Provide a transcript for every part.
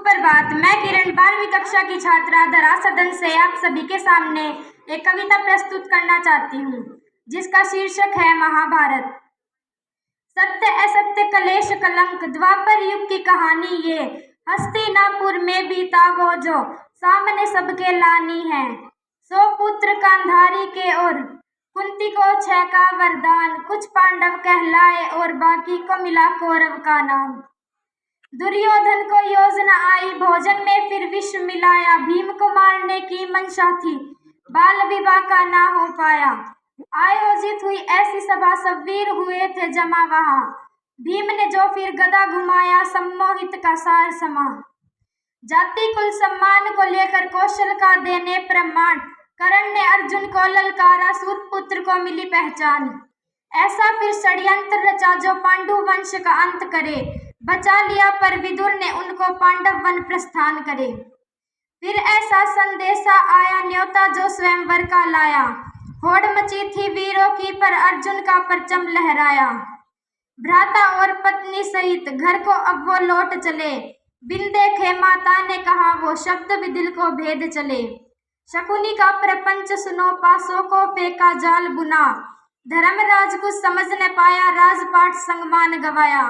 सुप्रभात। मैं किरण 12वीं कक्षा की छात्रा धरा सदन से आप सभी के सामने एक कविता प्रस्तुत करना चाहती हूँ, जिसका शीर्षक है महाभारत। सत्य असत्य कलेश कलंक द्वापर युग की कहानी ये, हस्तिनापुर में भी था वो जो सामने सबके लानी है। 100 पुत्र गांधारी के और कुंती को 6 का वरदान, कुछ पांडव कहलाए और बाकी को मिला कौरव का नाम। दुर्योधन को योजना आई भोजन में फिर विष मिलाया, भीम को मारने की मंशा थी बाल विवाह का ना हो पाया। आयोजित हुई ऐसी सभा सब वीर हुए थे जमा वहां, भीम ने जो फिर गदा घुमाया सम्मोहित का सार समा। जाति कुल सम्मान को लेकर कौशल का देने प्रमाण, कर्ण ने अर्जुन को ललकारा सूत पुत्र को मिली पहचान। ऐसा फिर षड्यंत्र रचा जो पांडु वंश का अंत करे, बचा लिया पर विदुर ने उनको पांडव वन प्रस्थान करे। फिर ऐसा संदेशा आया न्योता जो स्वयंवर का लाया, होड़ मची थी वीरों की पर अर्जुन का परचम लहराया। भ्राता और पत्नी सहित घर को अब वो लौट चले, बिन देखे माता ने कहा वो शब्द भी दिल को भेद चले। शकुनी का प्रपंच सुनो पासों को फेंका जाल बुना, धर्मराज कुछ समझ न पाया राजपाट संगमान गवाया।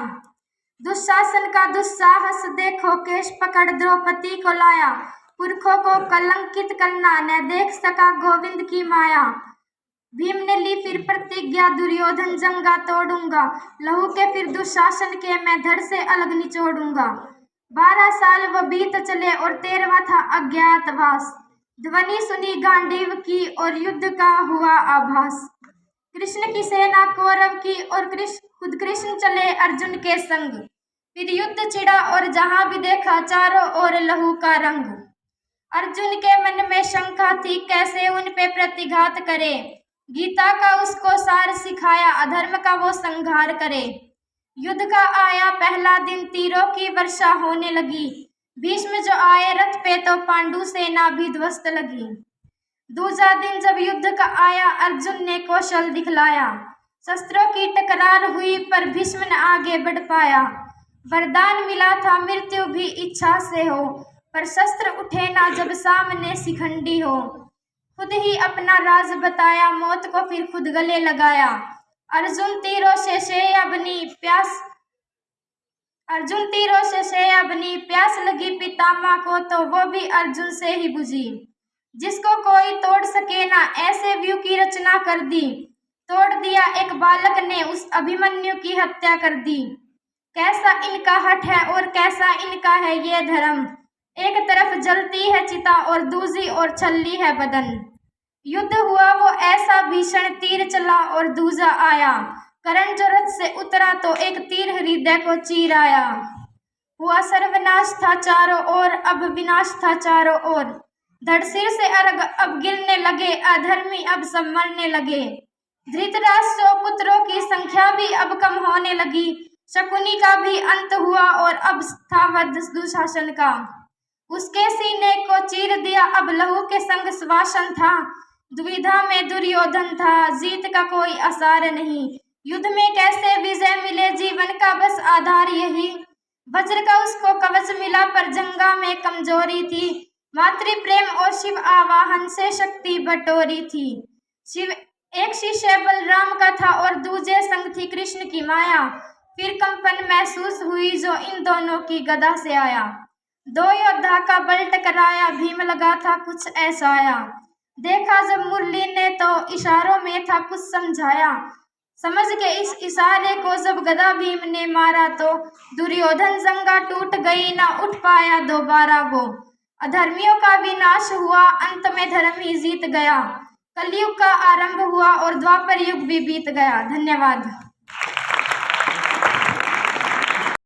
दुशासन का दुस्साहस देखो केश पकड़ द्रौपदी को लाया, पुरखों को कलंकित करना न देख सका गोविंद की माया। भीम ने ली फिर प्रतिज्ञा दुर्योधन जंगा तोड़ूंगा, लहू के फिर दुशासन के मैं धड़ से अलग निचोड़ूंगा। 12 साल वो बीत चले और 13वां था अज्ञातवास, ध्वनि सुनी गांडीव की और युद्ध का हुआ आभास। कृष्ण की सेना कौरव की और खुद कृष्ण चले अर्जुन के संग, फिर युद्ध छिड़ा और जहां भी देखा चारों ओर लहू का रंग। अर्जुन के मन में शंका थी कैसे उन पे प्रतिघात करे, गीता का उसको सार सिखाया अधर्म का वो संहार करे। युद्ध का आया पहला दिन तीरों की वर्षा होने लगी, भीष्म जो आए रथ पे तो पांडु सेना भी ध्वस्त लगी। दूसरा दिन जब युद्ध का आया अर्जुन ने कौशल दिखलाया, शस्त्रों की टकरार हुई पर भीष्म ने आगे बढ़ पाया। वरदान मिला था मृत्यु भी इच्छा से हो, पर शस्त्र उठे ना जब सामने शिखंडी हो। खुद ही अपना राज बताया मौत को फिर खुद गले लगाया, अर्जुन तीरों से बनी प्यास लगी पितामह को तो वो भी अर्जुन से ही बुझी। जिसको कोई तोड़ सके ना ऐसे व्यू की रचना कर दी, तोड़ दिया एक बालक ने उस अभिमन्यु की हत्या कर दी। कैसा इनका हठ है और कैसा इनका है ये धर्म, एक तरफ जलती है चिता और दूसरी ओर छलनी है बदन। युद्ध हुआ वो ऐसा भीषण तीर चला और दूजा आया, कर्ण जो रथ से उतरा तो एक तीर हृदय को चीर आया। हुआ सर्वनाश था चारों ओर अब विनाश था चारों ओर, धड़ सिर से अर्घ अब गिरने लगे अधर्मी अब सब मरने लगे। धृतराष्ट्र पुत्रों की संख्या भी अब कम होने लगी, शकुनी का भी अंत हुआ और अब था वध दुशासन का। उसके सीने को चीर दिया अब लहू के संग श्वासन था, दुविधा में दुर्योधन था जीत का कोई आसार नहीं। युद्ध में कैसे विजय मिले जीवन का बस आधार यही, वज्र का उसको कवच मिला पर जंगा में कमजोरी थी। मातृ प्रेम और शिव आवाहन से शक्ति बटोरी थी, शिव एक शिष्य बलराम का था और दूजे संग थी कृष्ण की माया। फिर कंपन महसूस हुई जो इन दोनों की गदा से आया, 2 योद्धा का बल टकराया भीम लगा था कुछ ऐसा आया। देखा जब मुरली ने तो इशारों में था कुछ समझाया, समझ के इस इशारे को जब गदा भीम ने मारा तो दुर्योधन जंगा टूट गई ना उठ पाया दोबारा वो। अधर्मियों का विनाश हुआ अंत में धर्म ही जीत गया, कलयुग का आरंभ हुआ और द्वापर युग भी बीत गया। धन्यवाद।